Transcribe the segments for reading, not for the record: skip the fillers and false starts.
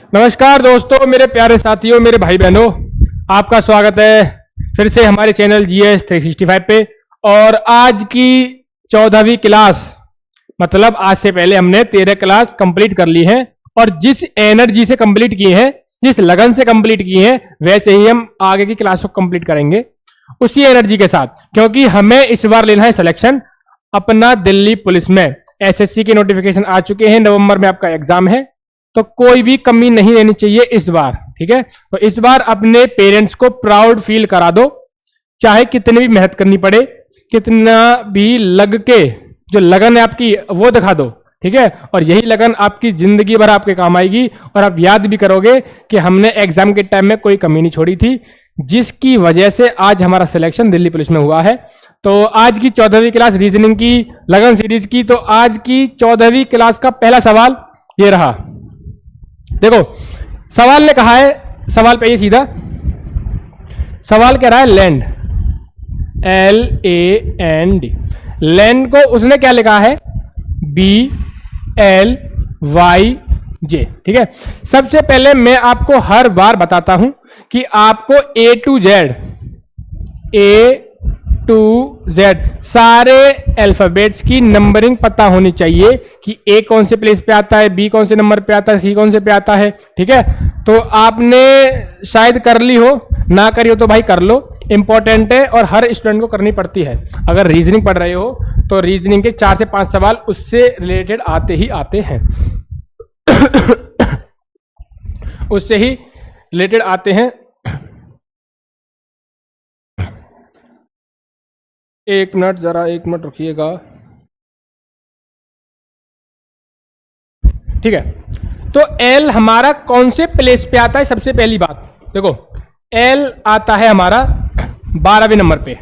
नमस्कार दोस्तों, मेरे प्यारे साथियों, मेरे भाई बहनों, आपका स्वागत है फिर से हमारे चैनल GS 365 पे। और आज की 14वीं क्लास, मतलब आज से पहले हमने 13 क्लास कंप्लीट कर ली है और जिस एनर्जी से कंप्लीट की है, जिस लगन से कंप्लीट की है, वैसे ही हम आगे की क्लास को कंप्लीट करेंगे उसी एनर्जी के साथ, क्योंकि हमें इस बार लेना है सिलेक्शन अपना दिल्ली पुलिस में। SSC के नोटिफिकेशन आ चुके हैं, नवंबर में आपका एग्जाम है, तो कोई भी कमी नहीं रहनी चाहिए इस बार। ठीक है, तो इस बार अपने पेरेंट्स को प्राउड फील करा दो, चाहे कितनी भी मेहनत करनी पड़े, कितना भी लग के, जो लगन है आपकी वो दिखा दो। ठीक है, और यही लगन आपकी जिंदगी भर आपके काम आएगी और आप याद भी करोगे कि हमने एग्जाम के टाइम में कोई कमी नहीं छोड़ी थी, जिसकी वजह से आज हमारा सिलेक्शन दिल्ली पुलिस में हुआ है। तो आज की 14वीं क्लास रीजनिंग की लगन सीरीज की, तो आज की 14वीं क्लास का पहला सवाल ये रहा। देखो, सवाल ने कहा है, सवाल पे ये सीधा सवाल कह रहा है लैंड, LAND। लैंड को उसने क्या लिखा है? BLYJ। ठीक है, सबसे पहले मैं आपको हर बार बताता हूं कि आपको A to Z सारे अल्फाबेट्स की नंबरिंग पता होनी चाहिए कि A कौन से प्लेस पे आता है, B कौन से नंबर पे आता है, C कौन से पे आता है। ठीक है, तो आपने शायद कर ली हो, ना करी हो तो भाई कर लो, इंपॉर्टेंट है और हर स्टूडेंट को करनी पड़ती है। अगर रीजनिंग पढ़ रहे हो तो रीजनिंग के 4 से 5 सवाल उससे रिलेटेड आते ही आते हैं उससे ही रिलेटेड आते हैं। एक मिनट, जरा 1 मिनट रुकिएगा। ठीक है, तो L हमारा कौन से प्लेस पे आता है? सबसे पहली बात देखो, L आता है हमारा 12वें नंबर पे,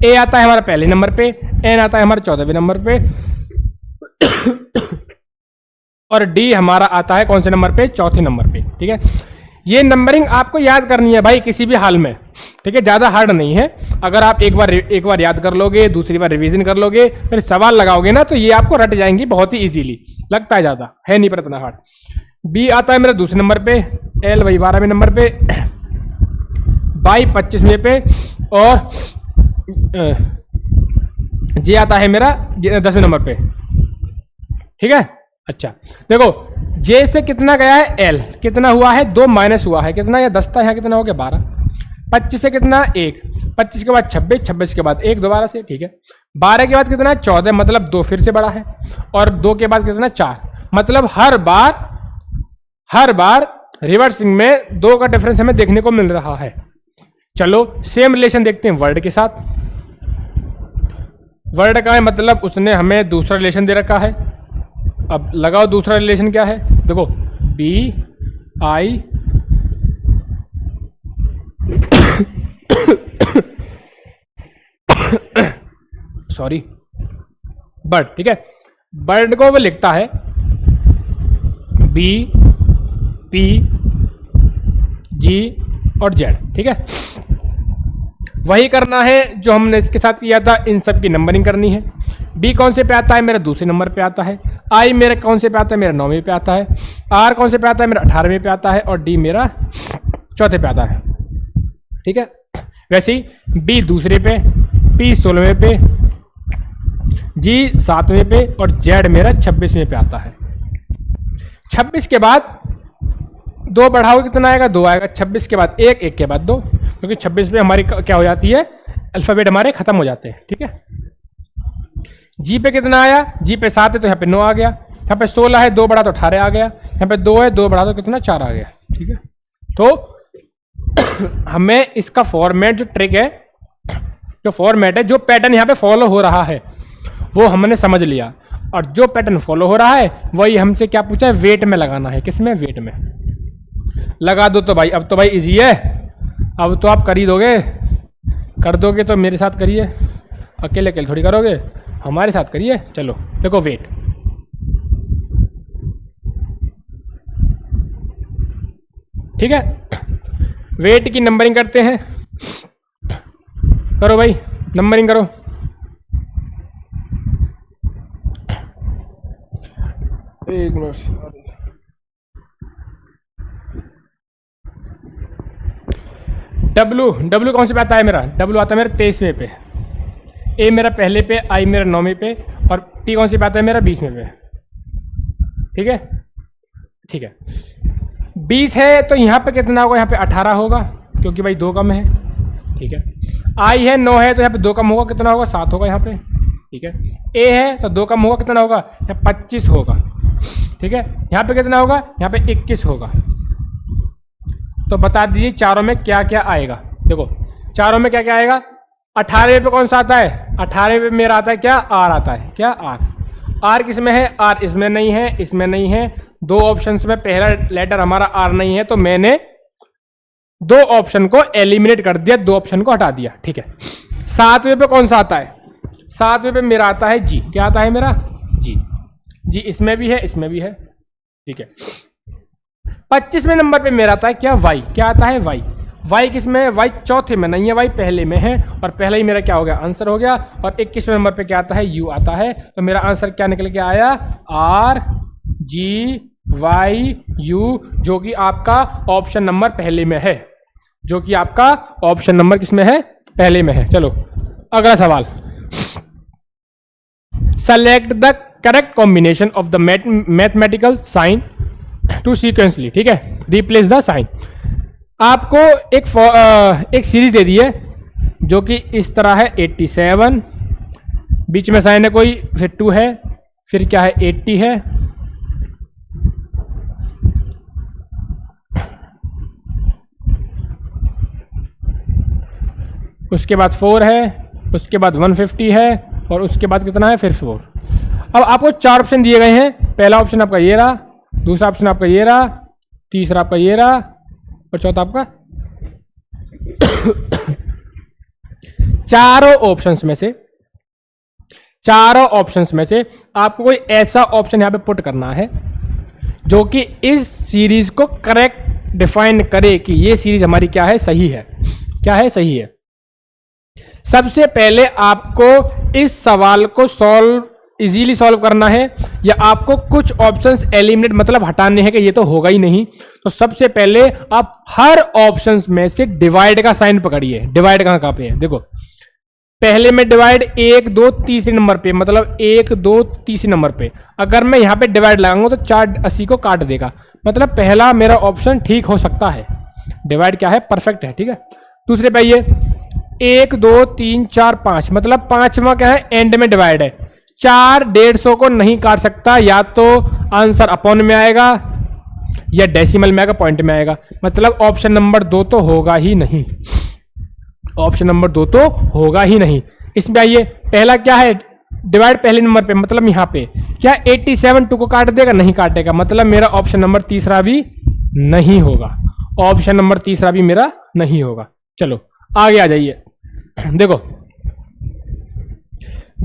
A आता है हमारा पहले नंबर पे, N आता है हमारा 14वें नंबर पे और D हमारा आता है कौन से नंबर पे? चौथे नंबर पे। ठीक है, ये नंबरिंग आपको याद करनी है भाई किसी भी हाल में। ठीक है, ज्यादा हार्ड नहीं है। अगर आप एक बार याद कर लोगे, दूसरी बार रिवीजन कर लोगे, फिर सवाल लगाओगे ना, तो ये आपको रट जाएंगी बहुत ही इजीली। लगता है ज्यादा है नहीं, पर इतना हार्ड। B आता है मेरा दूसरे नंबर पे, L वही 12वें नंबर पे, Y 25वें पे और J आता है मेरा 10वें नंबर पे। ठीक है, अच्छा देखो, J से कितना गया है? L कितना हुआ है? 2 माइनस हुआ है, कितना? या 10 था, यहाँ कितना हो गया? 12। 25 से कितना? 1। 25 के बाद 26, 26 के बाद 1 दोबारा से। ठीक है, 12 के बाद कितना? 14, मतलब 2 फिर से बड़ा है, और 2 के बाद कितना? 4। मतलब हर बार रिवर्सिंग में 2 का डिफरेंस हमें देखने को मिल रहा है। चलो सेम रिलेशन देखते हैं वर्ड के साथ। वर्ड का है मतलब उसने हमें दूसरा रिलेशन दे रखा है। अब लगाओ दूसरा रिलेशन क्या है? देखो, BI सॉरी, बर्ड। ठीक है, बर्ड को वो लिखता है BPG और Z। ठीक है, वही करना है जो हमने इसके साथ किया था, इन सब की नंबरिंग करनी है। B कौन से पे आता है? मेरा दूसरे नंबर पे आता है। I मेरा कौन से पे आता है? मेरा 9वें पे आता है। R कौन से पे आता है? मेरा 18वें पे आता है। और D मेरा 4थे पे आता है। ठीक है, वैसे ही B दूसरे पे, P 16वें पे, G 7वें पे और Z मेरा 26वें पे आता है। 26 के बाद 2 बढ़ाओ, कितना आएगा? 2 आएगा। 26 के बाद 1, 1 के बाद 2, क्योंकि 26 पे हमारी क्या हो जाती है? अल्फाबेट हमारे खत्म हो जाते हैं। ठीक है, G पे कितना आया? G पे 7 है तो यहाँ पे 9 आ गया। यहाँ पे 16 है, 2 बढ़ा तो 18 आ गया। यहाँ पे 2 है, 2 बढ़ा तो कितना? 4 आ गया। ठीक है, तो हमें इसका फॉर्मेट, जो ट्रिक है, जो फॉर्मेट है, जो पैटर्न यहाँ पे फॉलो हो रहा है, वो हमने समझ लिया। और जो पैटर्न फॉलो हो रहा है वही हमसे क्या पूछा है? वेट में लगाना है। किसमें? वेट में। लगा दो तो भाई, अब तो भाई इजी है, अब तो आप कर ही दोगे। कर दोगे तो मेरे साथ करिए, अकेले अकेले थोड़ी करोगे, हमारे साथ करिए। चलो देखो, वेट, ठीक है, वेट की नंबरिंग करते हैं। करो भाई, नंबरिंग करो। एक मिनट, डब्लू कौन से पे आता है मेरा? डब्लू आता है मेरा 23वें पे, ए मेरा पहले पे, आई मेरा 9वें पे, और टी कौन से पे आता है मेरा 20वें पे। ठीक है, ठीक है। 20 है तो यहाँ पे कितना होगा? यहाँ पे 18 होगा, क्योंकि भाई 2 कम है। ठीक है, आई है 9 है तो यहाँ पे 2 कम होगा, कितना होगा? 7 होगा यहाँ पे। ठीक है, ए है तो 2 कम होगा, कितना होगा? यहाँ 25 होगा। ठीक है, यहाँ पे कितना होगा? यहाँ पे 21 होगा। तो बता दीजिए चारों में क्या क्या आएगा। देखो चारों में क्या क्या आएगा। 18वें पे कौन सा आता है? 18वें पे मेरा आता है क्या? आर आता है। क्या? आर। आर किस में है? आर इसमें नहीं है, इसमें नहीं है। 2 ऑप्शंस में पहला लेटर हमारा आर नहीं है, तो मैंने 2 ऑप्शन को एलिमिनेट कर दिया, 2 ऑप्शन को हटा दिया। ठीक है, 7वें पे कौन सा आता है? 7वें पे मेरा आता है जी। क्या आता है मेरा? जी। जी इसमें भी है, इसमें भी है। ठीक है, 25वें नंबर पे मेरा आता है क्या? वाई। क्या आता है? वाई। वाई किस में है? वाई चौथे में नहीं है, वाई पहले में है, और पहला ही मेरा क्या हो गया? आंसर हो गया। और 21वें नंबर पे क्या आता है? यू आता है। तो मेरा आंसर क्या निकल के आया? आर जी वाई यू, जो कि आपका ऑप्शन नंबर पहले में है, जो कि आपका ऑप्शन नंबर किस में है? पहले में है। चलो अगला सवाल। Select the correct combination of the mathematical sign to sequentially. ठीक है, रिप्लेस द साइन। आपको एक सीरीज दे दी है जो कि इस तरह है 87, बीच में साइन है कोई, फिर 2 है, फिर क्या है? 80 है, उसके बाद 4 है, उसके बाद 150 है, और उसके बाद कितना है? फिर 4। अब आपको 4 ऑप्शन दिए गए हैं। पहला ऑप्शन आपका ये रहा, दूसरा ऑप्शन आपका ये रहा, तीसरा आपका ये रहा, और चौथा आपका चारों ऑप्शंस में से आपको कोई ऐसा ऑप्शन यहां पे पुट करना है जो कि इस सीरीज को करेक्ट डिफाइन करे कि ये सीरीज हमारी क्या है? सही है। क्या है? सही है। सबसे पहले आपको इस सवाल को इजीली सॉल्व करना है, या आपको कुछ ऑप्शंस एलिमिनेट मतलब हटाने हैं कि ये तो होगा ही नहीं। तो सबसे पहले आप हर ऑप्शंस में से डिवाइड का साइन पकड़िए। डिवाइड कहां पे है? देखो पहले में डिवाइड 1 2 तीसरे नंबर पे, मतलब 1 2 तीसरे नंबर पे। अगर मैं यहां पे डिवाइड लगाऊंगा तो 480 को काट देगा, मतलब पहला मेरा ऑप्शन ठीक हो सकता है। डिवाइड क्या है? परफेक्ट है। ठीक है, दूसरे पे ये 1 2 3 4 5, मतलब 5वां क्या है? एंड में डिवाइड है। 4 150 को नहीं काट सकता, या तो आंसर अपॉन में आएगा या डेसिमल में आएगा, पॉइंट में आएगा, मतलब ऑप्शन नंबर 2 तो होगा ही नहीं। ऑप्शन नंबर 2 तो होगा ही नहीं। इसमें आइए, पहला क्या है? डिवाइड पहले नंबर पे, मतलब यहां पे क्या 87 2 को काट देगा? नहीं काटेगा, मतलब मेरा ऑप्शन नंबर तीसरा भी नहीं होगा। ऑप्शन नंबर तीसरा भी मेरा नहीं होगा। चलो आगे आ जाइए। देखो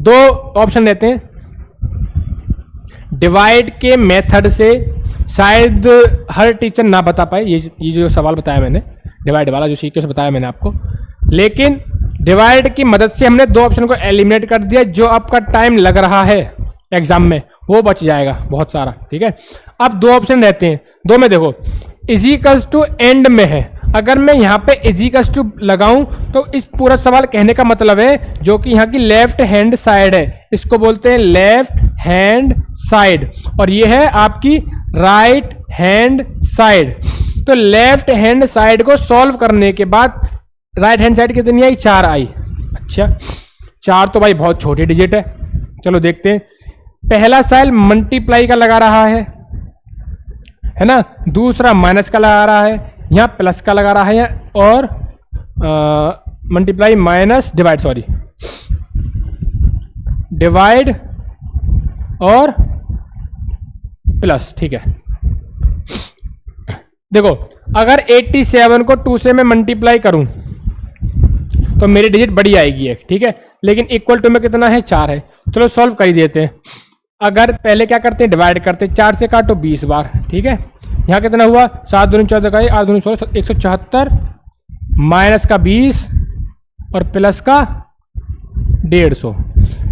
2 ऑप्शन देते हैं डिवाइड के मेथड से। शायद हर टीचर ना बता पाए ये जो सवाल बताया मैंने, डिवाइड वाला जो सीक्वेंस बताया मैंने आपको, लेकिन डिवाइड की मदद से हमने 2 ऑप्शन को एलिमिनेट कर दिया। जो आपका टाइम लग रहा है एग्जाम में वो बच जाएगा बहुत सारा। ठीक है, अब 2 ऑप्शन रहते हैं, 2 में देखो इजिकल्स टू एंड में है। अगर मैं यहाँ पे इजिकल्स टू लगाऊं तो इस पूरा सवाल कहने का मतलब है जो कि यहाँ की लेफ्ट हैंड साइड है, इसको बोलते हैं लेफ्ट हैंड साइड, और ये है आपकी राइट हैंड साइड। तो लेफ्ट हैंड साइड को सॉल्व करने के बाद राइट हैंड साइड कितनी आई? 4 आई। अच्छा 4 तो भाई बहुत छोटी डिजिट है। चलो देखते हैं। पहला साइड मल्टीप्लाई का लगा रहा है ना, दूसरा माइनस का लगा रहा है, यहाँ प्लस का लगा रहा है, और multiply minus divide, sorry divide और प्लस। ठीक है, देखो अगर 87 को 2 से मैं मल्टीप्लाई करूं तो मेरी डिजिट बड़ी आएगी एक। ठीक है, लेकिन इक्वल टू में कितना है? 4 है। चलो सॉल्व कर ही देते हैं। अगर पहले क्या करते हैं? डिवाइड करते हैं। 4 से काटो 20 बार। ठीक है, यहाँ कितना हुआ? 7 दूनी 14 का 8 दूनी 16, 174, माइनस का 20 और प्लस का 150।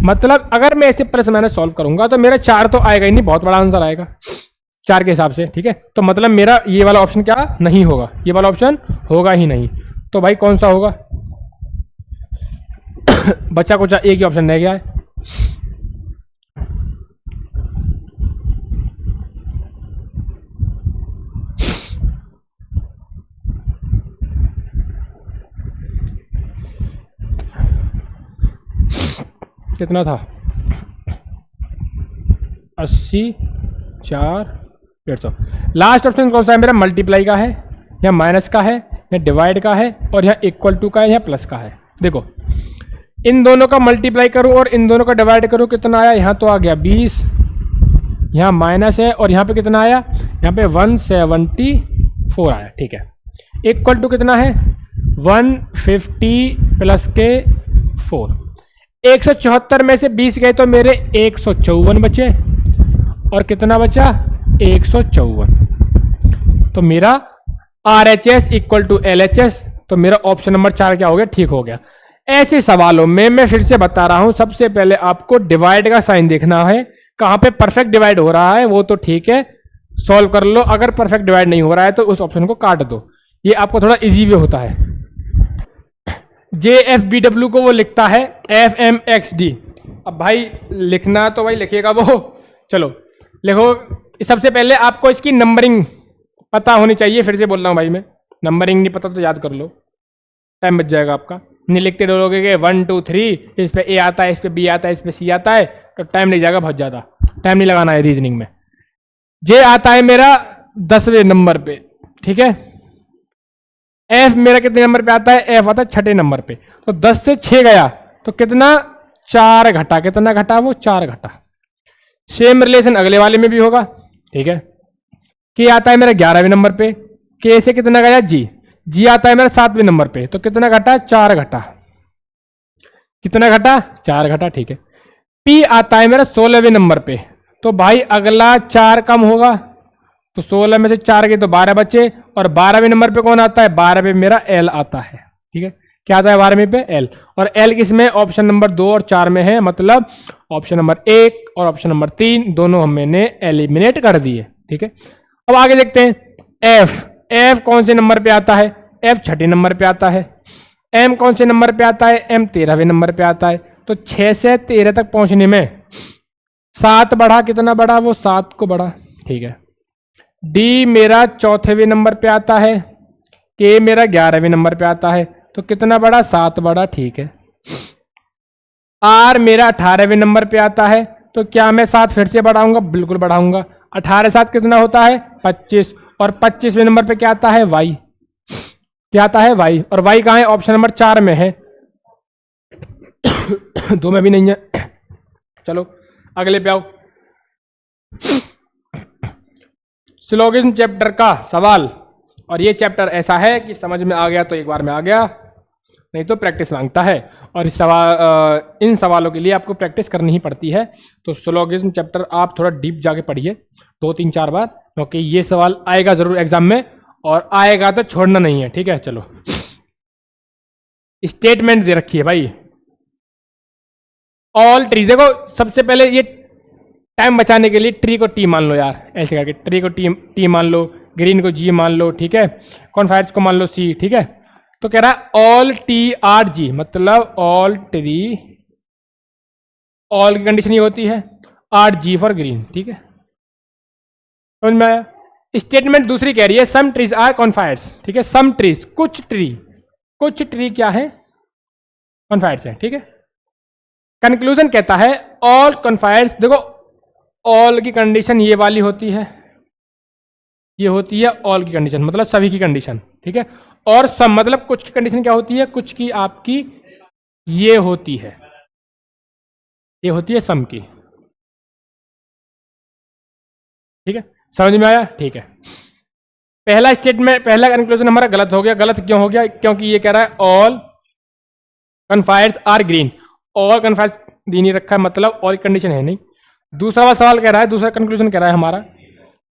मतलब अगर मैं ऐसे प्लस माइनस सॉल्व करूंगा तो मेरा 4 तो आएगा ही नहीं, बहुत बड़ा आंसर आएगा 4 के हिसाब से। ठीक है, तो मतलब मेरा ये वाला ऑप्शन क्या नहीं होगा? ये वाला ऑप्शन होगा ही नहीं। तो भाई कौन सा होगा? बच्चा कुछ एक ही ऑप्शन रह गया है। कितना था? 80, 4, 150। लास्ट ऑप्शन कौन सा है मेरा? मल्टीप्लाई का है, या माइनस का है, या डिवाइड का है, और यहाँ इक्वल टू का है, या प्लस का है। देखो इन दोनों का मल्टीप्लाई करूँ और इन दोनों का डिवाइड करूँ, कितना आया? यहाँ तो आ गया 20, यहाँ माइनस है, और यहाँ पे कितना आया? यहाँ पे 174 आया। ठीक है, इक्वल टू कितना है? 150 प्लस के 4। 174 में से 20 गए तो मेरे 154 बचे, और कितना बचा? 154। तो मेरा RHS इक्वल टू LHS, तो मेरा ऑप्शन नंबर 4 क्या हो गया? ठीक हो गया। ऐसे सवालों में मैं फिर से बता रहा हूं, सबसे पहले आपको डिवाइड का साइन देखना है, कहां पे परफेक्ट डिवाइड हो रहा है वो तो ठीक है, सॉल्व कर लो। अगर परफेक्ट डिवाइड नहीं हो रहा है तो उस ऑप्शन को काट दो, ये आपको थोड़ा इजी वे होता है। JFBW को वो लिखता है FMXD। अब भाई लिखना तो भाई लिखेगा वो, चलो लिखो। सबसे पहले आपको इसकी नंबरिंग पता होनी चाहिए। फिर से बोल रहा हूँ भाई मैं, नंबरिंग नहीं पता तो याद कर लो, टाइम बच जाएगा आपका। नहीं लिखते रहोगे कि 1 2 3, इस पे A आता है, इस पे B आता है, इस पे C आता है, तो टाइम लग जाएगा बहुत ज़्यादा। टाइम नहीं लगाना है रीजनिंग में। J आता है मेरा 10वें नंबर पे, ठीक है। F मेरा कितने नंबर पे आता है? F आता है 6ठे नंबर पे। तो 10 से 6 गया तो कितना? 4 घटा। कितना घटा? वो 4 घटा। सेम रिलेशन अगले वाले में भी होगा, ठीक है। K आता है मेरा 11वें नंबर पे, K से कितना गया? G आता है मेरा 7वें नंबर पे, तो कितना घटा? 4 घटा। कितना घटा? 4 घटा, ठीक है। P आता है मेरा 16वें नंबर पे, तो भाई अगला 4 कम होगा, तो 16 में से 4 गए तो 12 बचे, और 12वें नंबर पे कौन आता है? 12वें मेरा L आता है, ठीक है। क्या आता है 12वें पे? L। और L किसमें? ऑप्शन नंबर 2 और 4 में है, मतलब ऑप्शन नंबर 1 और ऑप्शन नंबर 3 दोनों हमने एलिमिनेट कर दिए, ठीक है। अब आगे देखते हैं F कौन से नंबर पे आता है? F 6ठे नंबर पे आता है। M कौन से नंबर पे आता है? M 13वें नंबर पे आता है। तो 6 से 13 तक पहुंचने में 7 बढ़ा, कितना बढ़ा? वो 7 को बढ़ा, ठीक है। D मेरा 4वें नंबर पे आता है, K मेरा 11वें नंबर पे आता है, तो कितना बढ़ा? 7 बढ़ा, ठीक है। R मेरा 18वें नंबर पे आता है, तो क्या मैं 7 फिर से बढ़ाऊंगा? बिल्कुल बढ़ाऊंगा। 18 7 कितना होता है? 25। और 25वें नंबर पे क्या आता है? Y। क्या आता है? Y। और Y कहाँ है? ऑप्शन नंबर 4 में है, 2 में भी नहीं है। चलो अगले पे आओ। सिलोगिज्म चैप्टर का सवाल, और ये चैप्टर ऐसा है कि समझ में आ गया तो एक बार में आ गया, नहीं तो प्रैक्टिस मांगता है। और इस इन सवालों के लिए आपको प्रैक्टिस करनी ही पड़ती है। तो सिलोगिज्म चैप्टर आप थोड़ा डीप जाके पढ़िए 2 3 4 बार, क्योंकि ये सवाल आएगा जरूर एग्जाम में, और आएगा तो छोड़ना नहीं है, ठीक है। चलो स्टेटमेंट दे रखी है भाई। ऑल ट्री, देखो सबसे पहले ये टाइम बचाने के लिए ट्री को टी मान लो यार, ऐसे करके ट्री को टी मान लो, ग्रीन को जी मान लो, ठीक है। कॉन्फायर्स को मान लो सी, ठीक है। तो कह रहा है ऑल टी आर जी, मतलब ऑल ट्री, ऑल की कंडीशन ये होती है, आर जी फॉर ग्रीन, ठीक है। समझ में आया? स्टेटमेंट दूसरी कह रही है सम ट्रीज आर कॉन्फायर्स, ठीक है। सम ट्रीज, कुछ ट्री क्या है? कॉन्फायर्स है, ठीक है। कंक्लूजन कहता है ऑल कॉन्फायर्स, देखो ऑल की कंडीशन ये वाली होती है, ये होती है ऑल की कंडीशन, मतलब सभी की कंडीशन, ठीक है। और सम मतलब कुछ की कंडीशन क्या होती है? कुछ की आपकी ये होती है, ये होती है सम की, ठीक है। समझ में आया? ठीक है। पहला स्टेटमेंट, पहला कंक्लूजन हमारा गलत हो गया। गलत क्यों हो गया? क्योंकि ये कह रहा है all conifers are green, all conifers green ही रखा है, मतलब ऑल कंडीशन है नहीं। दूसरा वाला सवाल कह रहा है, दूसरा कंक्लूजन कह रहा है हमारा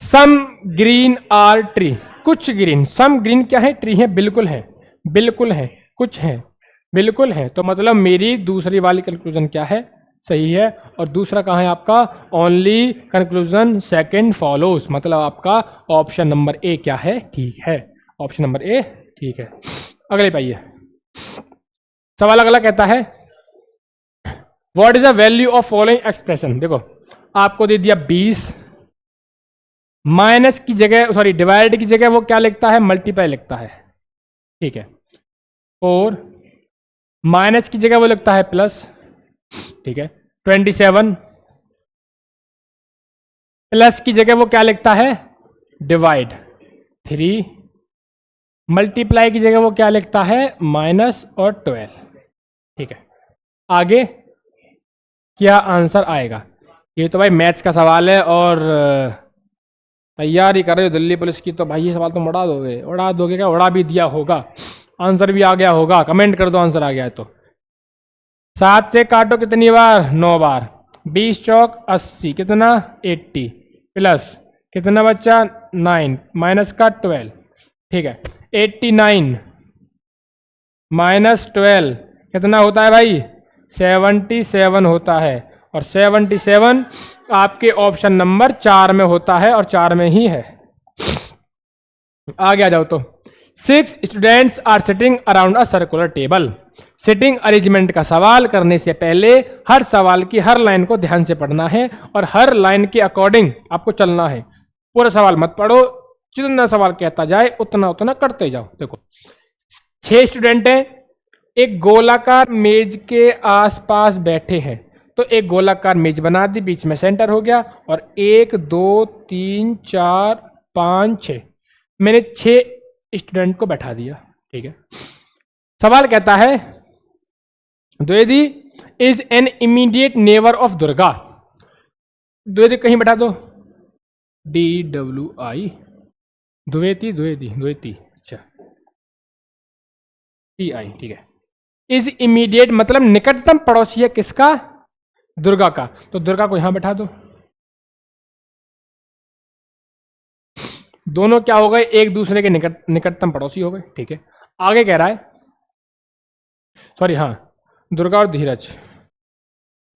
सम ग्रीन आर ट्री, कुछ ग्रीन। सम ग्रीन क्या है? ट्री है, बिल्कुल है, बिल्कुल है, कुछ है, बिल्कुल है। तो मतलब मेरी दूसरी वाली कंक्लूजन क्या है? सही है। और दूसरा कहाँ है आपका? ओनली कंक्लूजन सेकंड फॉलोस, मतलब आपका ऑप्शन नंबर ए क्या है? ठीक है, ऑप्शन नंबर ए ठीक है। अगले पाइए, सवाल अगला कहता है what is the value of following expression. देखो आपको दे दिया 20, माइनस की जगह सॉरी डिवाइड की जगह वो क्या लिखता है, मल्टीप्लाई लिखता है, ठीक है। और माइनस की जगह वो लिखता है प्लस, ठीक है। 27 प्लस की जगह वो क्या लिखता है, डिवाइड। 3 मल्टीप्लाई की जगह वो क्या लिखता है, माइनस और 12, ठीक है। आगे क्या आंसर आएगा। ये तो भाई मैथ्स का सवाल है और तैयारी कर रहे हो दिल्ली पुलिस की, तो भाई ये सवाल तुम उड़ा दोगे क्या, उड़ा भी दिया होगा, आंसर भी आ गया होगा। कमेंट कर दो आंसर आ गया है तो। 7 से काटो कितनी बार, 9 बार। 20 चौक 80, कितना 80, प्लस कितना बच्चा 9, माइनस का 12, ठीक है। 89 माइनस 12 कितना होता है भाई, 77 होता है। और 77 आपके ऑप्शन नंबर 4 में होता है और 4 में ही है। आगे आ जाओ तो 6 students are sitting around a circular table. Sitting arrangement का सवाल करने से पहले हर सवाल की हर लाइन को ध्यान से पढ़ना है और हर लाइन के अकॉर्डिंग आपको चलना है। पूरा सवाल मत पढ़ो, जितना सवाल कहता जाए उतना उतना करते जाओ। देखो 6 स्टूडेंट हैं, एक गोलाकार मेज के आसपास बैठे हैं, तो एक गोलाकार मेज बना दी, बीच में सेंटर हो गया, और 1 2 3 4 5 6 मैंने 6 स्टूडेंट को बैठा दिया, ठीक है। सवाल कहता है Dwivedi is an immediate neighbour of Durga. Dwivedi कहीं बैठा दो, DWI द्विवेदी, अच्छा TI, ठीक है। इज इमीडिएट मतलब निकटतम पड़ोसी है किसका, दुर्गा का, तो दुर्गा को यहां बैठा दो। दोनों क्या हो गए, एक दूसरे के निकटतम पड़ोसी हो गए, ठीक है। आगे कह रहा है सॉरी हाँ, दुर्गा और धीरज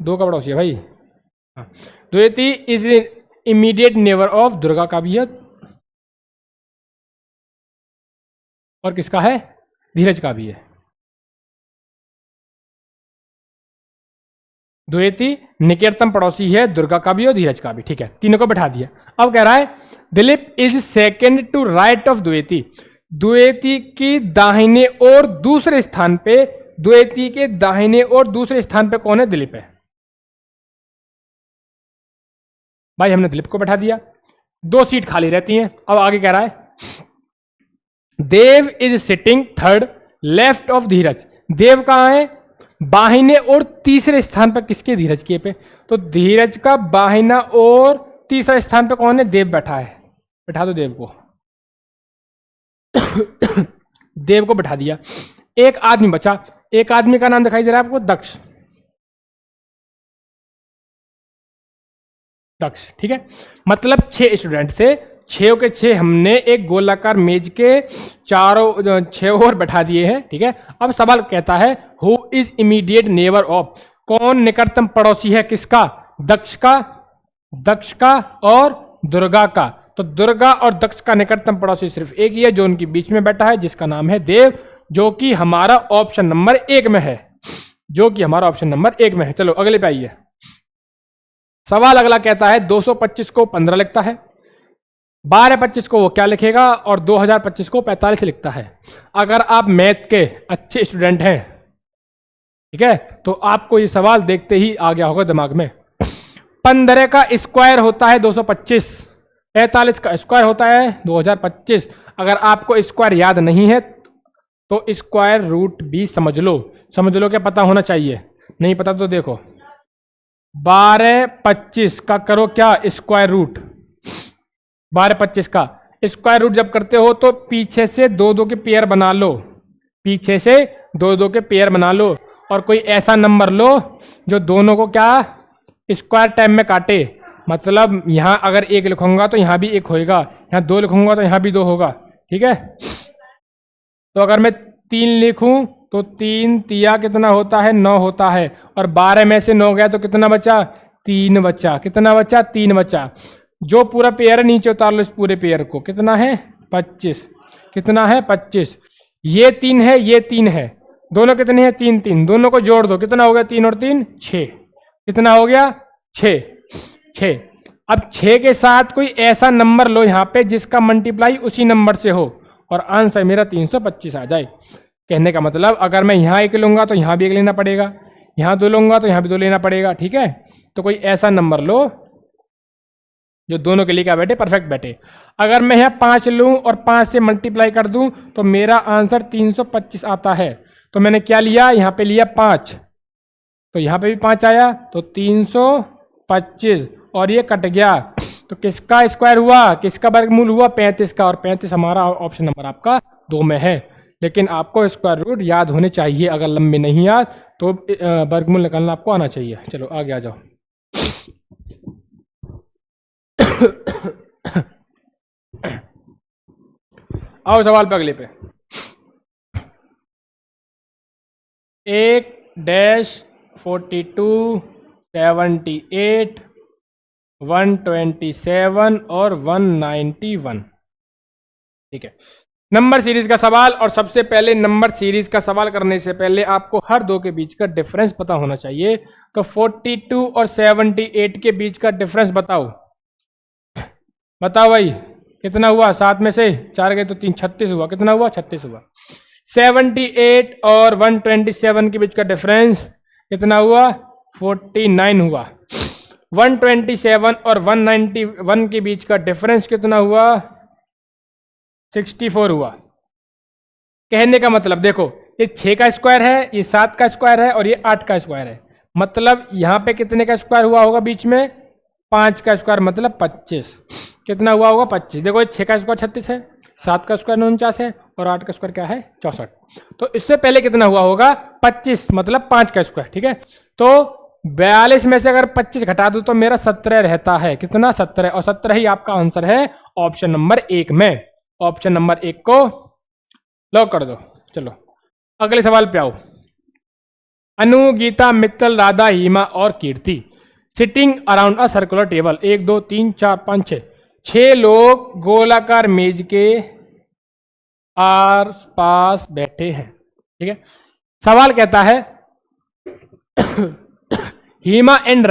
2 का पड़ोसी है भाई। हाँ, Dwivedi is immediate neighbour of Durga का भी है और किसका है, धीरज का भी है। द्विवेदी निकटतम पड़ोसी है दुर्गा का भी और धीरज का भी, ठीक है। तीनों को बैठा दिया। अब कह रहा है Dilip is second to right of Dwivedi. Dwivedi की दाहिने और दूसरे स्थान पे, द्विवेदी के दाहिने और दूसरे स्थान पे कौन है, दिलीप है। भाई हमने दिलीप को बैठा दिया, 2 सीट खाली रहती हैं। अब आगे कह रहा है Dev is sitting third left of Dheeraj. Dev कहां है, बाहिने और तीसरे स्थान पर किसके, धीरज के पे, तो धीरज का बाहिना और तीसरा स्थान पे कौन है, देव बैठा है। बैठा दो देव को देव को बैठा दिया। एक आदमी बचा, एक आदमी का नाम दिखाई दे रहा है आपको, दक्ष, ठीक है। मतलब 6 स्टूडेंट थे, 6 के 6 हमने एक गोलाकार मेज के चारों 6 ओर बैठा दिए हैं, ठीक है। अब सवाल कहता है who is immediate neighbour of, कौन निकटतम पड़ोसी है किसका, दक्ष का और दुर्गा का। तो दुर्गा और दक्ष का निकटतम पड़ोसी सिर्फ एक ही है जो उनके बीच में बैठा है, जिसका नाम है देव, जो कि हमारा ऑप्शन नंबर 1 में है, चलो अगले पे आइए। सवाल अगला कहता है 225 को 15 लिखता है, 1225 को वो क्या लिखेगा और 2025 को 45 लिखता है। अगर आप मैथ के अच्छे स्टूडेंट हैं, ठीक है, तो आपको ये सवाल देखते ही आ गया होगा दिमाग में। 15 का स्क्वायर होता है 225, 45 का स्क्वायर होता है 2025। अगर आपको स्क्वायर याद नहीं है तो स्क्वायर रूट भी समझ लो क्या पता होना चाहिए, नहीं पता तो देखो 1225 का करो क्या स्क्वायर रूट, 1225 का स्क्वायर रूट जब करते हो तो पीछे से 2 के पेयर बना लो, के पेयर बना लो, और कोई ऐसा नंबर लो जो दोनों को क्या स्क्वायर टाइम में काटे। मतलब यहां अगर 1 लिखूंगा तो यहां भी 1 होएगा, यहां 2 लिखूंगा तो यहां भी 2 होगा, ठीक है। तो अगर मैं 3 लिखूं तो 3 तिया कितना होता है, 9 होता है, और 12 में से 9 गया तो कितना बचा, 3 बचा। कितना बचा, 3 बचा। जो पूरा पेयर नीचे उतार लो इस पूरे पेयर को, कितना है 25, कितना है 25। ये 3 है, ये 3 है, दोनों कितने हैं? 3 3, दोनों को जोड़ दो, कितना हो गया? 3 और 3 6, कितना हो गया? 6 6। अब 6 के साथ कोई ऐसा नंबर लो यहाँ पे जिसका मल्टीप्लाई उसी नंबर से हो और आंसर मेरा 325 आ जाए। कहने का मतलब अगर मैं यहाँ 1 लूँगा तो यहाँ भी 1 लेना पड़ेगा, यहाँ 2 लूँगा तो यहाँ भी 2 लेना पड़ेगा, ठीक है। तो कोई ऐसा नंबर लो जो दोनों के लिए क्या बैठे? परफेक्ट बैठे। अगर मैं यहाँ 5 लूँ और 5 से मल्टीप्लाई कर दूँ तो मेरा आंसर 325 आता है। तो मैंने क्या लिया? यहाँ पे लिया 5, तो यहाँ पे भी 5 आया, तो 325 और ये कट गया। तो किसका स्क्वायर हुआ? किसका वर्गमूल हुआ? 35 का, और 35 हमारा ऑप्शन नंबर आपका 2 में है। लेकिन आपको स्क्वायर रूट याद होने चाहिए, अगर लंबे नहीं याद तो वर्गमूल निकालना आपको आना चाहिए। चलो आगे आ जाओ। आओ सवाल पे, अगले पे। 1-42 78 127 और 191, ठीक है। नंबर सीरीज का सवाल। और सबसे पहले नंबर सीरीज का सवाल करने से पहले आपको हर दो के बीच का डिफरेंस पता होना चाहिए। तो 42 और 78 के बीच का डिफरेंस बताओ, बताओ भाई कितना हुआ? 7 में से 4 गए तो 3, 36 हुआ। कितना हुआ? 36 हुआ। 78 और 127 के बीच का डिफरेंस कितना हुआ? 49 हुआ। 127 और 191 के बीच का डिफरेंस कितना हुआ? 64 हुआ। कहने का मतलब देखो, ये 6 का स्क्वायर है, ये 7 का स्क्वायर है और ये 8 का स्क्वायर है। मतलब यहाँ पे कितने का स्क्वायर हुआ होगा? बीच में 5 का स्क्वायर, मतलब 25। कितना हुआ होगा? 25। देखो, ये 6 का स्क्वायर 36 है, 7 का स्क्वायर 49 है और 8 का स्क्वायर क्या है? 64। तो इससे पहले कितना हुआ होगा? 25, मतलब 5 का स्क्वायर, ठीक है। तो 42 में से अगर 25 घटा दूं तो मेरा 17 रहता है। कितना? 17। और 17 ही आपका आंसर है ऑप्शन नंबर 1 में। ऑप्शन नंबर 1 को लॉक कर दो। चलो अगले सवाल पे आओ। अनु, गीता, मित्तल, राधा, हिमा और Kirti sitting around a circular table. 1 2 3 4 5 6, 6 लोग गोलाकार मेज के आस पास बैठे हैं, ठीक है। सवाल कहता है Hima and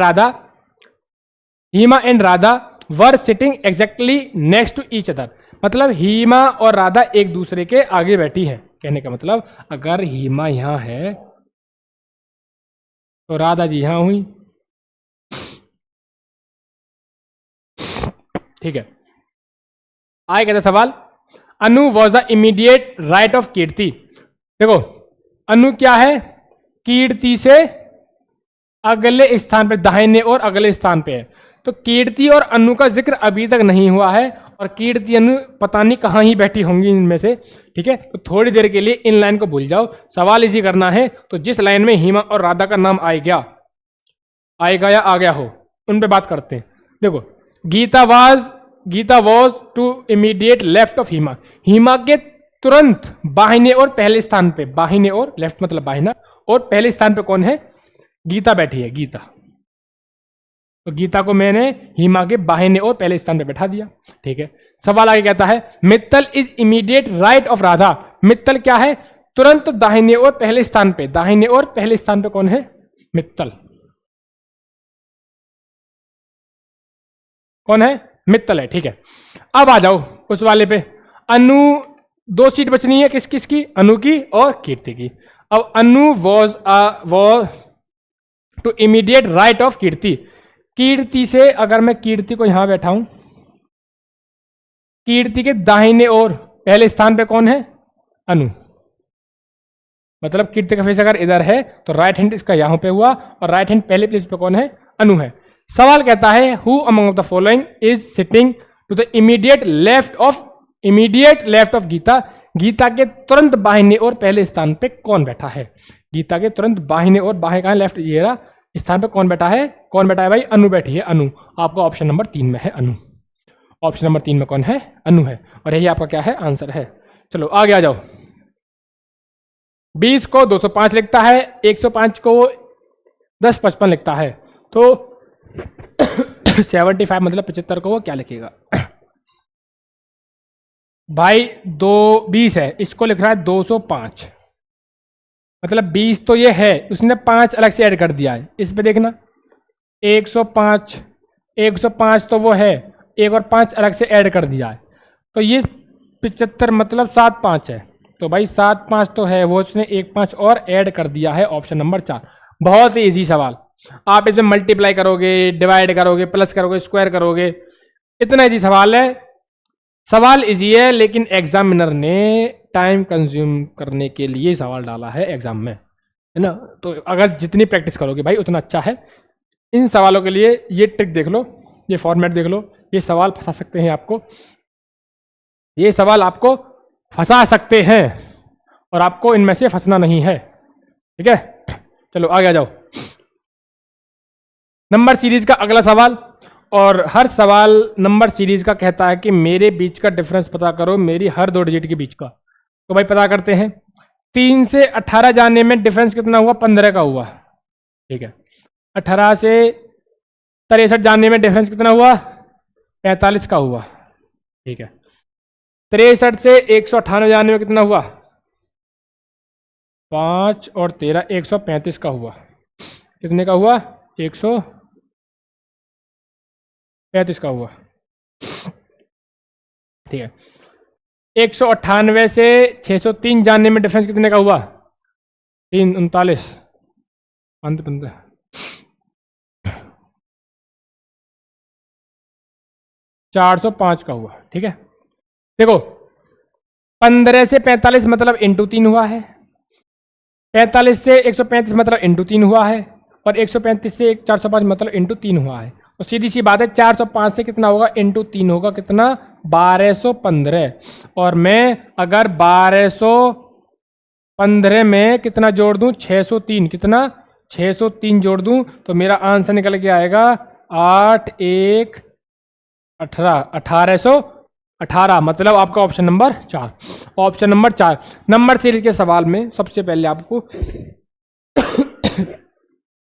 Radha were sitting exactly next to each other. मतलब हिमा और राधा एक दूसरे के आगे बैठी हैं। कहने का मतलब अगर हिमा यहां है तो राधा जी यहां हुई, ठीक है। आए कहता सवाल, Anu was the immediate right of Kirti. देखो, अनु क्या है? कीर्ति से अगले स्थान पे, दाहिने और अगले स्थान पे है। तो कीर्ति और अनु का जिक्र अभी तक नहीं हुआ है और कीर्ति अनु पता नहीं कहाँ ही बैठी होंगी इनमें से, ठीक है। तो थोड़ी देर के लिए इन लाइन को भूल जाओ। सवाल इसी करना है, तो जिस लाइन में हिमा और राधा का नाम आएगा या आ गया हो उन पे बात करते हैं। देखो, Geeta was to immediate left of Hima. Hima के तुरंत बाहिने और पहले स्थान पे, बाहिने और लेफ्ट मतलब बाहिना, और पहले स्थान पे कौन है? गीता बैठी है, गीता। तो गीता को मैंने हिमा के बाहिने और पहले स्थान पे बैठा दिया, ठीक है। सवाल आगे कहता है, Mittal is immediate right of Radha. Mittal क्या है? तुरंत दाहिने और पहले स्थान पे। दाहिने और पहले स्थान पे कौन है? मित्तल। कौन है? मित्तल है, ठीक है। अब आ जाओ उस वाले पे। अनु, 2 सीट बचनी है, किस किस की? अनु की और कीर्ति की। अब Anu was to immediate right of Kirti. Kirti से अगर मैं कीर्ति को यहां बैठाऊं, कीर्ति के दाहिने और पहले स्थान पे कौन है? अनु। मतलब कीर्ति का फेस अगर इधर है तो राइट हैंड इसका यहां पे हुआ और राइट हैंड पहले प्लेस पे कौन है? अनु है। सवाल कहता है, who among of the following is sitting to the immediate left of Geeta. Geeta के तुरंत बाहिने और पहले स्थान पे कौन बैठा है? गीता के तुरंत बाहिने और बाहें कहां? लेफ्ट, ये रहा स्थान पे कौन बैठा है? कौन बैठा है भाई? अनु बैठी है, अनु। आपका ऑप्शन नंबर 3 में है अनु। ऑप्शन नंबर 3 में कौन है? अनु है। और यही आपका क्या है? आंसर है। चलो आगे आ जाओ। 20 को 205 लिखता है, 105 को 1055 लिखता है, तो 75 मतलब 75 को वो क्या लिखेगा? भाई 20 है, इसको लिख रहा है 205, मतलब 20 तो ये है, उसने 5 अलग से ऐड कर दिया है। इस पे देखना 105, 105 तो वो है, एक और 5 अलग से ऐड कर दिया है, तो ये 75 मतलब 7-5 है। तो भाई 7-5 तो है, वो उसने 1-5 और ऐड कर दिया है, ऑप्शन नंबर 4। बहुत ही ईजी सवाल, आप इसे मल्टीप्लाई करोगे, डिवाइड करोगे, प्लस करोगे, स्क्वायर करोगे, इतना ईजी सवाल है। सवाल इजी है, लेकिन एग्जामिनर ने टाइम कंज्यूम करने के लिए सवाल डाला है एग्जाम में, है ना। तो अगर जितनी प्रैक्टिस करोगे भाई उतना अच्छा है। इन सवालों के लिए ये ट्रिक देख लो, ये फॉर्मेट देख लो, ये सवाल फंसा सकते हैं आपको, ये सवाल आपको फंसा सकते हैं, और आपको इनमें से फंसना नहीं है, ठीक है। चलो आगे आ जाओ। नंबर सीरीज का अगला सवाल, और हर सवाल नंबर सीरीज का कहता है कि मेरे बीच का डिफरेंस पता करो, मेरी हर 2 डिजिट के बीच का। तो भाई पता करते हैं। 3 से 18 जाने में डिफरेंस कितना हुआ? 15 का हुआ, ठीक है। 18 से 63 जाने में डिफरेंस कितना हुआ? 45 का हुआ, ठीक है। 63 से 198 जाने में कितना हुआ? 5 और 13 135 का हुआ। कितने का हुआ? 135 का हुआ, ठीक है। 198 से 603 जानने में डिफरेंस कितने का हुआ? 3 39 405 का हुआ, ठीक है। देखो 15 से 45 मतलब इंटू 3 हुआ है, 45 से 135 मतलब इंटू 3 हुआ है, और 135 से 405 मतलब इंटू 3 हुआ है। तो सीधी सी बात है 405 से कितना होगा? इंटू 3 होगा, कितना? 1215। और मैं अगर 1215 में कितना जोड़ दूं? 603। कितना? 603 जोड़ दूं तो मेरा आंसर निकल के आएगा 8 1 18 1818, मतलब आपका option number 4। Option number 4 number series के सवाल में सबसे पहले आपको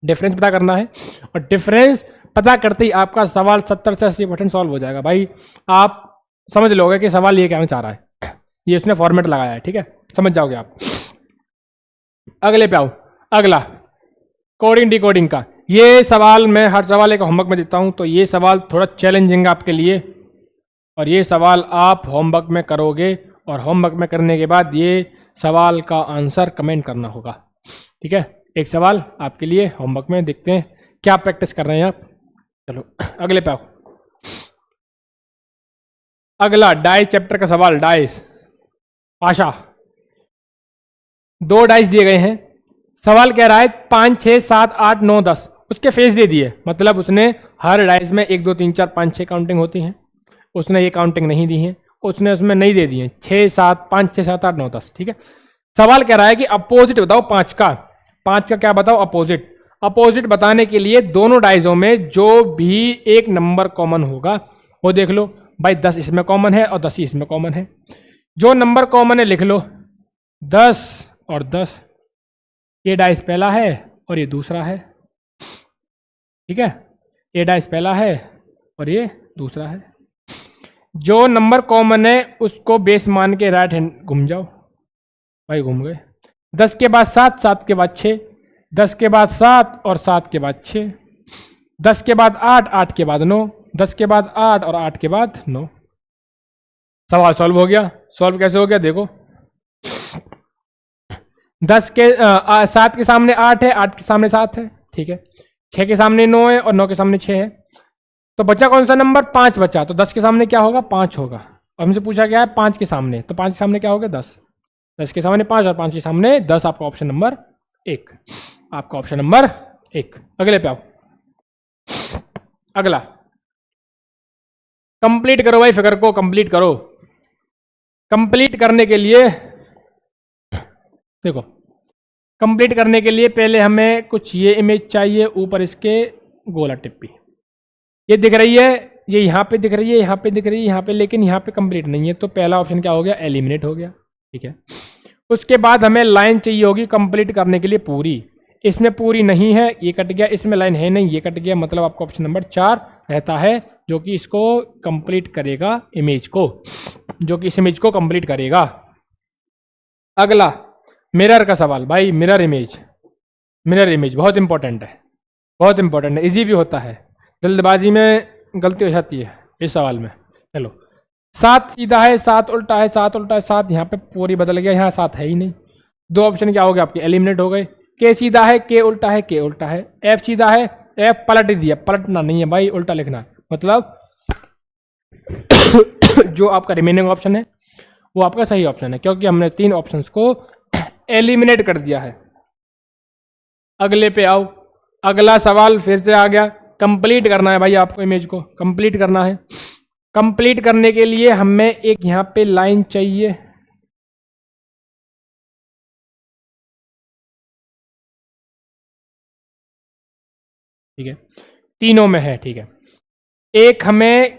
डिफरेंस पता करना है, और डिफरेंस पता करते ही आपका सवाल 70 से 80% सॉल्व हो जाएगा। भाई आप समझ लोगे कि सवाल ये कहना चाह रहा है, ये इसने फॉर्मेट लगाया है, ठीक है, समझ जाओगे आप। अगले पे आओ। अगला कोडिंग डिकोडिंग का ये सवाल, मैं हर सवाल एक होमवर्क में देता हूं, तो ये सवाल थोड़ा चैलेंजिंग आपके लिए, और ये सवाल आप होमवर्क में करोगे, और होमवर्क में करने के बाद ये सवाल का आंसर कमेंट करना होगा, ठीक है। एक सवाल आपके लिए होमवर्क में, देखते हैं क्या प्रैक्टिस कर रहे हैं आप। चलो अगले पे आओ। अगला डाइस चैप्टर का सवाल, डाइस आशा। 2 डाइस दिए गए हैं, सवाल कह रहा है 5 6 7 8 9 10, उसके फेस दे दिए, मतलब उसने हर डाइस में 1 2 3 4 5 6 काउंटिंग होती हैं, उसने ये काउंटिंग नहीं दी है, उसने उसमें नहीं दे दिए 6 7 5 6 7 8 9 10, ठीक है। सवाल कह रहा है कि अपोजिट बताओ 5 का। 5 का क्या बताओ? अपोजिट। अपोजिट बताने के लिए दोनों डाइजों में जो भी एक नंबर कॉमन होगा वो देख लो। भाई 10 इसमें कॉमन है और 10 ही इसमें कॉमन है। जो नंबर कॉमन है लिख लो, 10 और 10। ये डाइस पहला है और ये दूसरा है, ठीक है। ये डाइस पहला है और ये दूसरा है। जो नंबर कॉमन है उसको बेस मान के राइट हैंड घूम जाओ। भाई घूम गए। 10 के बाद 7, 7 के बाद 6, 10 के बाद 7 और 7 के बाद 6, 10 के बाद 8, 8 के बाद 9, 10 के बाद 8 और 8 के बाद 9। सवाल सॉल्व हो गया। सॉल्व कैसे हो गया देखो, 10 के 7 के सामने 8 है, 8 के सामने 7 है, ठीक है। 6 के सामने 9 है और 9 के सामने 6 है, तो बचा कौन सा नंबर? 5 बचा। तो 10 के सामने क्या होगा? 5 होगा। और हमसे पूछा गया है 5 के सामने, तो 5 के सामने क्या होगा? 10। 10 के सामने 5 और 5 के सामने 10, आपका ऑप्शन नंबर 1। आपका ऑप्शन नंबर 1। अगले पे आओ। अगला कंप्लीट करो भाई, फिगर को कंप्लीट करो। कंप्लीट करने के लिए देखो, कंप्लीट करने के लिए पहले हमें कुछ ये इमेज चाहिए, ऊपर इसके गोला टिप्पी ये दिख रही है, ये यहाँ पे दिख रही है, यहाँ पे दिख रही है, यहाँ पे, लेकिन यहाँ पे कंप्लीट नहीं है, तो पहला ऑप्शन क्या हो गया? एलिमिनेट हो गया, ठीक है। उसके बाद हमें लाइन चाहिए होगी कंप्लीट करने के लिए पूरी, इसमें पूरी नहीं है, ये कट गया, इसमें लाइन है नहीं, ये कट गया, मतलब आपका ऑप्शन नंबर 4 रहता है जो कि इसको कंप्लीट करेगा, इमेज को, जो कि इस इमेज को कंप्लीट करेगा। अगला मिरर का सवाल। भाई मिरर इमेज बहुत इंपॉर्टेंट है, बहुत इंपॉर्टेंट है, इजी भी होता है, जल्दबाजी में गलती हो जाती है इस सवाल में। चलो 7 सीधा है, 7 उल्टा है, 7 उल्टा है, 7 यहाँ पे पूरी बदल गया, यहाँ 7 है ही नहीं। 2 ऑप्शन क्या हो गए आपके, एलिमिनेट हो गए। के सीधा है, के उल्टा है, के उल्टा है। एफ सीधा है, एफ पलट ही दिया, पलटना नहीं है भाई, उल्टा लिखना है। मतलब जो आपका रिमेनिंग ऑप्शन है वो आपका सही ऑप्शन है, क्योंकि हमने 3 ऑप्शंस को एलिमिनेट कर दिया है। अगले पे आओ। अगला सवाल फिर से आ गया, कंप्लीट करना है भाई आपको, इमेज को कंप्लीट करना है। कंप्लीट करने के लिए हमें एक यहाँ पे लाइन चाहिए, ठीक है, तीनों में है, ठीक है। एक हमें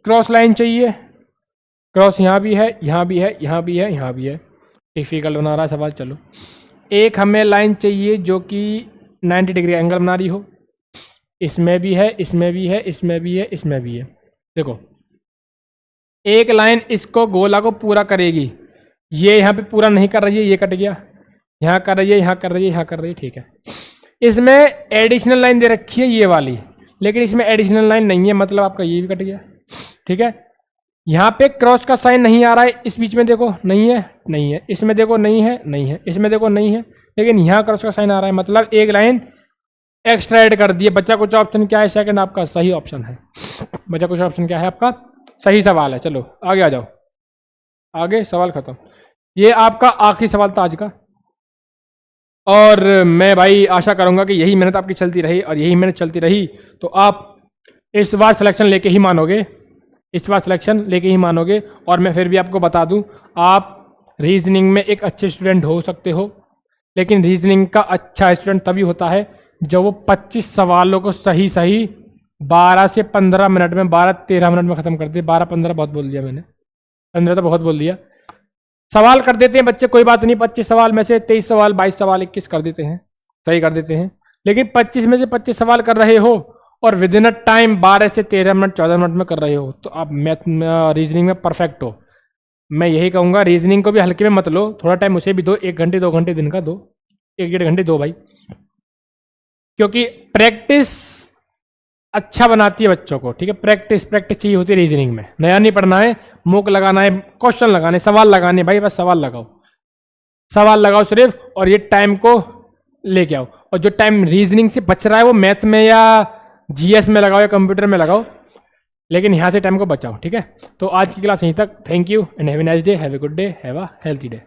क्रॉस लाइन चाहिए, क्रॉस यहाँ भी है, यहाँ भी है, यहाँ भी है, यहाँ भी है। डिफिकल्ट बना रहा है सवाल, चलो। एक हमें लाइन चाहिए जो कि 90 डिग्री एंगल बना रही हो, इसमें भी है, इसमें भी है, इसमें भी है, इसमें भी है। देखो एक लाइन इसको गोला को पूरा करेगी, ये यहाँ पे पूरा नहीं कर रही है, ये कट गया, यहाँ कर रही है, यहाँ कर रही है, यहाँ कर रही है, ठीक है। इसमें एडिशनल लाइन दे रखी है ये वाली, लेकिन इसमें एडिशनल लाइन नहीं है, मतलब आपका ये भी कट गया, ठीक है। यहाँ पे क्रॉस का साइन नहीं आ रहा है, इस बीच में देखो नहीं है, नहीं है, इसमें देखो नहीं है, नहीं है, इसमें देखो नहीं है, लेकिन यहाँ क्रॉस का साइन आ रहा है, मतलब एक लाइन एक्स्ट्रा ऐड कर दिए। बच्चा कुछ ऑप्शन क्या है, सेकंड आपका सही ऑप्शन है। बच्चा कुछ ऑप्शन क्या है आपका सही सवाल है। चलो आगे आ जाओ, आगे सवाल खत्म। ये आपका आखिरी सवाल था आज का, और मैं भाई आशा करूंगा कि यही मेहनत आपकी चलती रही, और यही मेहनत चलती रही तो आप इस बार सिलेक्शन लेके ही मानोगे, इस बार सिलेक्शन लेके ही मानोगे। और मैं फिर भी आपको बता दूं, आप रीजनिंग में एक अच्छे स्टूडेंट हो सकते हो, लेकिन रीजनिंग का अच्छा स्टूडेंट तभी होता है जब वो 25 सवालों को सही 12 से 15 मिनट में, 12-13 मिनट में ख़त्म कर दे। 12-15 बहुत बोल दिया मैंने, 15 तो बहुत बोल दिया। सवाल कर देते हैं बच्चे, कोई बात नहीं, 25 सवाल में से 23 सवाल, 22 सवाल, 21 कर देते हैं, सही कर देते हैं। लेकिन 25 में से 25 सवाल कर रहे हो और विद इन अ टाइम 12 से 13 मिनट 14 मिनट में कर रहे हो, तो आप मैथ रीजनिंग में परफेक्ट हो। मैं यही कहूँगा, रीजनिंग को भी हल्के में मत लो, थोड़ा टाइम उसे भी दो, 1 घंटे 2 घंटे दिन का दो, 1-1.5 घंटे दो भाई, क्योंकि प्रैक्टिस अच्छा बनाती है बच्चों को, ठीक है। प्रैक्टिस चाहिए होती है रीजनिंग में, नया नहीं पढ़ना है, मूक लगाना है, क्वेश्चन लगाने, सवाल लगाने, भाई बस सवाल लगाओ, सवाल लगाओ सिर्फ, और ये टाइम को लेके आओ। और जो टाइम रीजनिंग से बच रहा है वो मैथ में या जीएस में लगाओ या कंप्यूटर में लगाओ, लेकिन यहाँ से टाइम को बचाओ, ठीक है। तो आज की क्लास यहीं तक। Thank you and have a nice day, have a good day, have a healthy day.